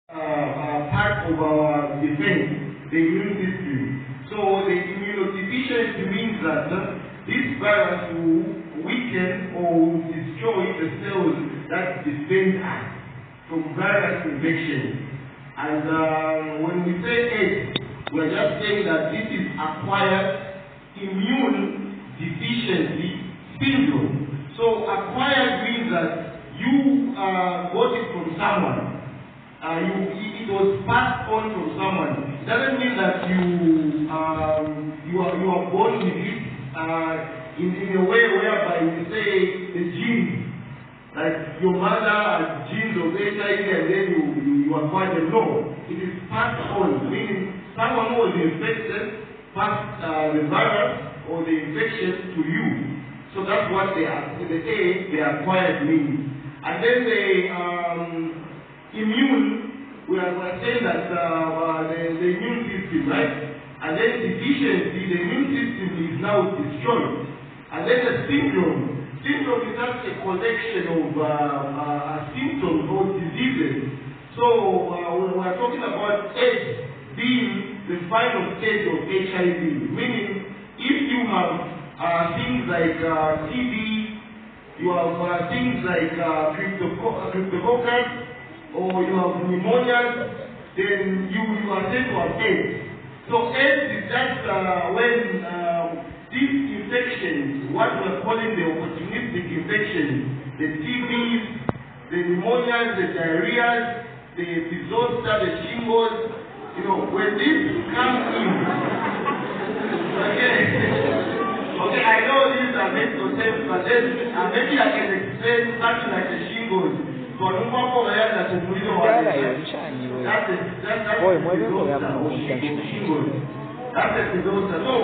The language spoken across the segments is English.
part of our defense, the immune system. So the immunodeficiency means that this virus will weaken or will destroy the cells that defend us from virus infection. And when we say AIDS, we're just saying that this is acquired immune deficiency syndrome. So acquired means that you got it from someone. It was passed on from someone. It doesn't mean that you are born with it in a way whereby we say the genes, like your mother has genes of HIV and then you acquire them. No, it is passed on, meaning someone who was infected passed the virus or the infection to you. So that's what the acquired means. And then the immune, we are saying that the immune system, right? And then deficiency, the immune system is now destroyed. And then the syndrome is just a collection of symptoms or diseases. So we are talking about AIDS being the final stage of HIV, meaning if you have things like TB, you have things like cryptococcus, or you have pneumonia, then you are said to have AIDS. So AIDS is just when these infections, what we are calling the opportunistic infections, the TBs, the pneumonias, the diarrheas, the epizosta, the shingles, when this comes in, okay, I know these are made to sense, but then maybe I can explain something like the shingles. That's the epizosta. So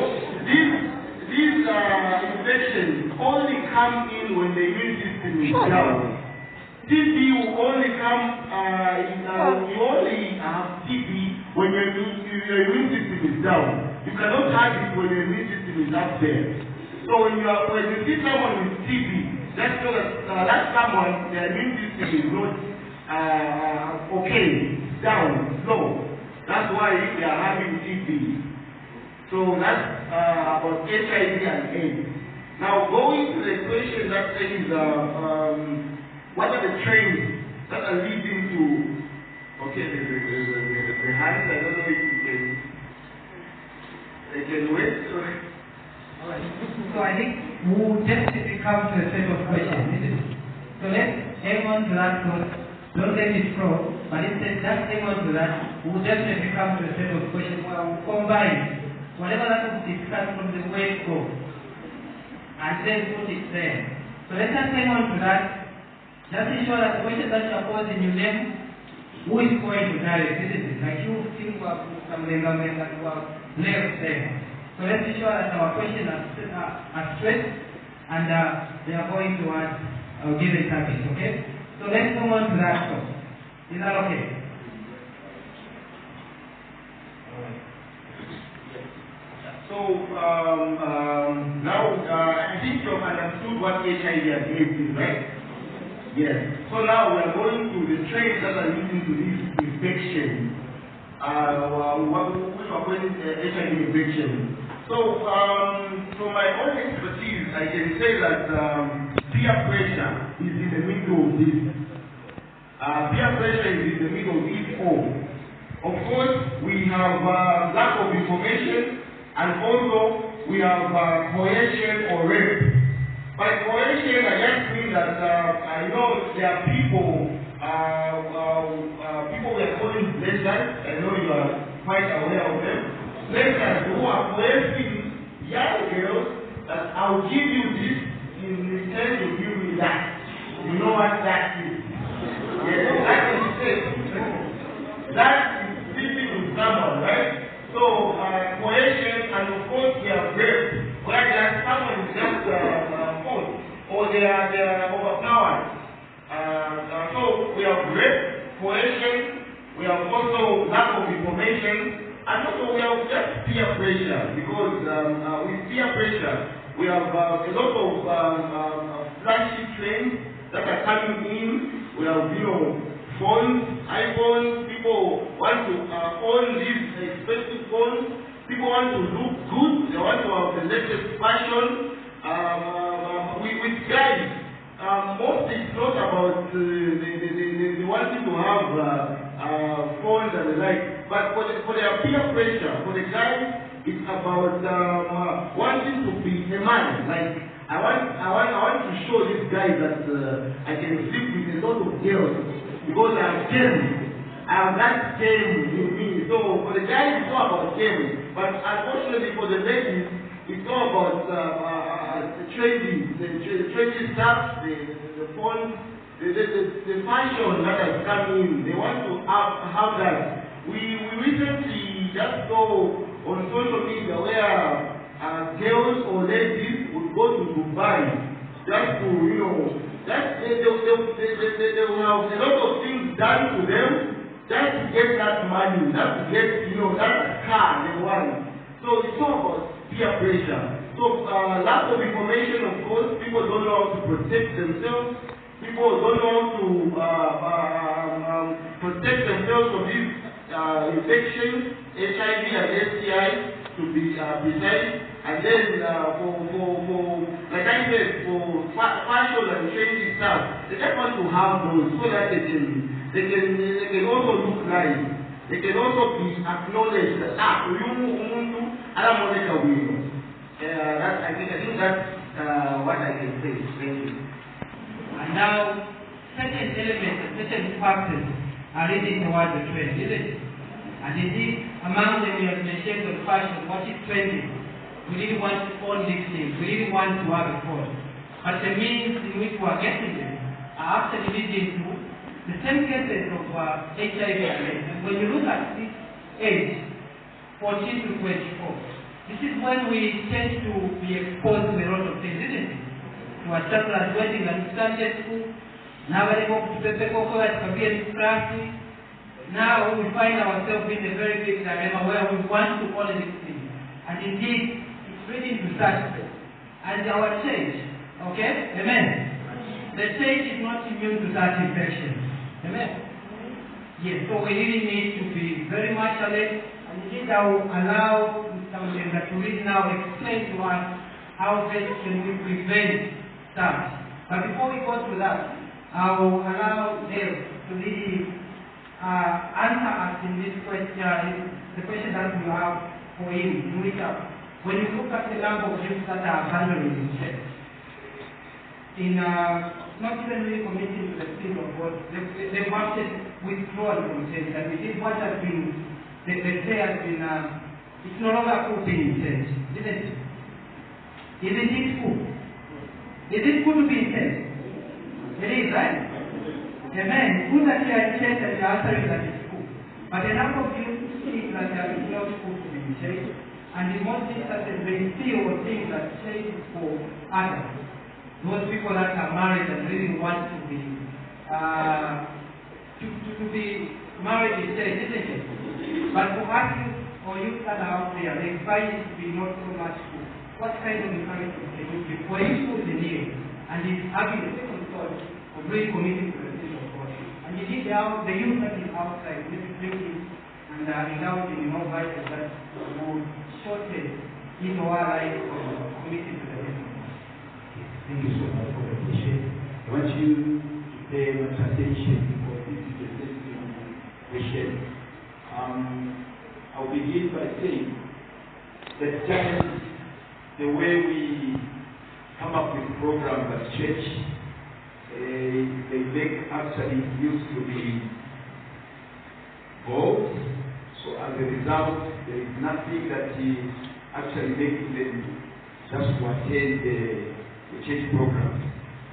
these infections only come in when the immune system is down. TB will only come, you only have TB when your immune system is down. You cannot have it when your immune system is up there. So when you see someone with TB, that's someone, their immune system is not okay, down, low. That's why they are having TB. So that's about HIV and AIDS. Now going to the question that says, what are the trains that are leading to, okay, the hands, I don't know if they can wait. Alright, so I think we'll definitely come to a set of questions, isn't it? So let's hang on to that thought, don't let it flow, but instead let's hang on to that, we'll definitely come to a set of questions where we'll combine whatever that was discussed from the word go, and then put it there. So let's just hang on to that. Just ensure that the question that you are posing, you name who is going to direct, isn't it? Like you think about some member that were left there. So let's ensure that our questions are straight and they are going towards our given target, okay? So let's move on to that talk. Is that okay? Alright. So now I think you have understood what HIV and AIDS is, right? Yes. So now we are going to the traits that are leading to this infection, which are calling HIV infection. So from my own expertise, I can say that peer pressure is in the middle of this. Peer pressure is in the middle of it all. Of course, we have lack of information, and also we have coercion or rape. By coercion, I just mean that I know there are people we are calling blessers. I know you are quite aware of them. Blessers who are coercing young girls that I'll give you this in return you give me that. You know what that is? Yes, that is it. That is sleeping with someone, right? So coercion, and of course we have rape, where there's someone is just or they are overpowered. So we have rape, coercion, we have also lack of information, and also we have just peer pressure, because with peer pressure we have a lot of flashy trends that are coming in. We have phones, iPhones, people want to own these expensive phones. People want to look good. They want to have the latest fashion. With guys, mostly it's not about they wanting to have phones and the like. But for their peer pressure, for the guys, it's about wanting to be a man. Like I want to show these guys that I can sleep with a lot of girls because I have game. I have that game in me. So for the guys, it's not about game. But unfortunately for the ladies, it's all about trading, the trading stuff, the phone, the fashion that has come in. They want to have that. We recently just saw on social media where girls or ladies would go to Dubai just to, they will have a lot of things done to them just to get that money, just to get, that car they want. So it's all about peer pressure. So lack of information, of course, people don't know how to protect themselves. People don't know how to protect themselves from these infections, HIV and STI, to be precise. And then for like I said, for fashion and trendy stuff, they just want to have those so that they can also look nice. They can also be acknowledged that I think that's what I can say. Thank you. And now, certain elements, certain factors are leading towards the trend, isn't it? And indeed, among them we have mentioned on fashion, what is trending. We really want to own these things. We really want to have a phone. But the means in which we are getting them are actually leading to the same cases of HIV and AIDS. And when you look at this age, 14 to 24, this is when we tend to be exposed to a lot of things, isn't it? We are just graduating and Sunday school. Now we go to the class. Now we find ourselves in a very big dilemma where we want to own these things. And indeed, it's leading to such. And our church, okay? Amen. The church is not immune to such infections. Amen. Yes, so we really need to be very much alert. And indeed, I will allow something that to really now explain to us how best can we prevent that. But before we go to that, I will allow Dale to really answer us in this question, the question that we have for him, in which when you look at the number of youths that are abandoning in church, in not even really committing to the things of God, they've actually withdrawn from church, and we think what has been, the say has been, it's no longer cool being in church, isn't it? Isn't it cool? Is it cool to be in church? It is, right? Amen. It's good that you are in church and you are answering that it's cool. But the number of youth think that it's not cool to be in church, and in most instances they feel or think that church is for others. Those people that are married and really want to be married in church, isn't it? But for us or youth that are out there, they find it to be not so much cool. What kind of encouragement can you give? For him who is in here and is having the second thought of really committing to the things of God. And indeed the youth that is outside, maybe drinking and indulging in all vices that would shorten his or her life from committing to the things of God. Thank you so much for the question. I want you to pay much attention because this is a sensitive question. I'll begin by saying that challenge the way we come up with programs at church. They make actually used to be goals. So as a result, there is nothing that is actually making them just to attend the church program.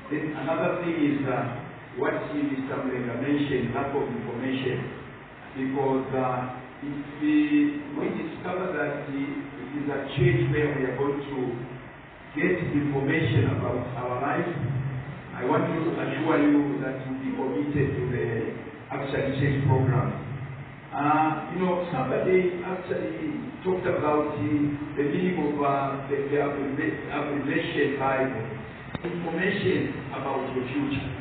Then another thing is what Mr. Mlenga mentioned, lack of information. Because if we discover that it is a church where we are going to get information about our life, I want to assure you that we'll be committed to the actual church program. Somebody actually talked about the meaning of the abbreviation Bible, information about the future.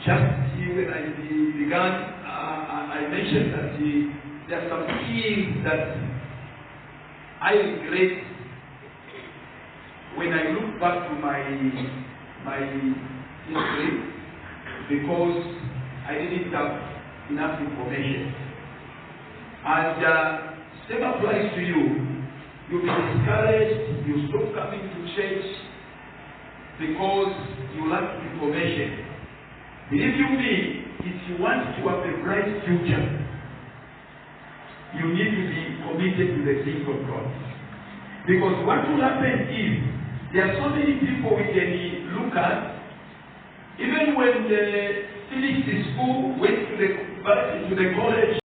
Just when I began I mentioned that there are some things that I regret when I look back to my history, because I didn't have enough information. And same applies to you. You'll be discouraged, you stop coming to church because you lack information. Believe you me, if you want to have a bright future, you need to be committed to the things of God. Because what will happen is, there are so many people we can look at, even when they finished the school, went to the college,